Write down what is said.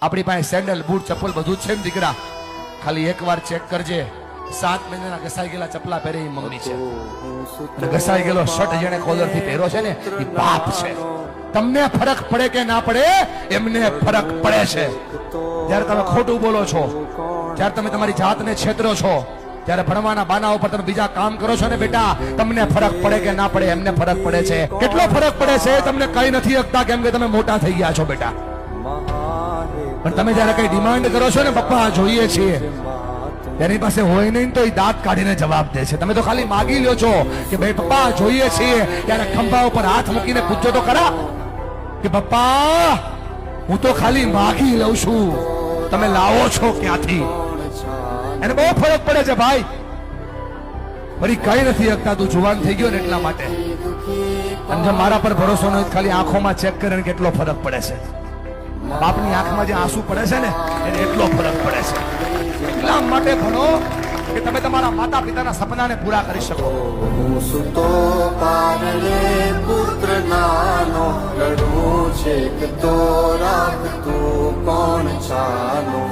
આપણી પાસે sandal boot ચપ્પલ બધું જ છે ને દીકરા, ખાલી એકવાર ચેક કરજે 7 મહિનાના ઘસાઈ ગયેલા ચપલા પહેરે એ મમ્મી છે, અને ઘસાઈ ગયેલો શર્ટ જેને કોલર થી પહેરો છે ને એ બાપ છે. તમને ફરક પડે કે ના પડે, એમને ફરક પડે છે. જ્યારે તમે ખોટું બોલો છો, જ્યારે તમે તમારી જાતને છેતરો છો, જ્યારે ભણવાના બાના ઉપર તમે બીજા કામ કરો છો ને બેટા, તમને ફરક પડે કે ના પડે, એમને ફરક પડે છે. કેટલો ફરક પડે છે તમને કઈ નથી શકતા, કેમ કે તમે મોટા થઈ ગયા છો બેટા. પણ તમે જયારે કઈ ડિમાન્ડ કરો છો ને, પપ્પા જોઈએ છીએ, એની પાસે હોય નહીં તો એ દાંત કાઢીને જવાબ દે છે. તમે તો ખાલી માગી લ્યો છો કે ભાઈ પપ્પા જોઈએ છીએ, ત્યારે ખંભા ઉપર હાથ મૂકીને પૂછજો તો ખરા કે પપ્પા હું તો ખાલી માગી લઉં છું, તમે લાવો છો ક્યાંથી? એને બહુ ફરક પડે છે ભાઈ. ફરી કઈ નથી શકતા, તું જુવાન થઈ ગયો ને એટલા માટે. અને જો મારા પર ભરોસો નથી, ખાલી આંખોમાં ચેક કરે કેટલો ફરક પડે છે. બાપની આંખમાં જે આંસુ પડે છે ને એને એટલો ફરક પડે છે. એટલા માટે ભણો કે તમે તમારા માતા પિતાના સપનાને પૂરા કરી શકો. હું સુતો પારણે પુત્ર નાનો, રડું છે કે તો રાખતું કોણ ચાલો.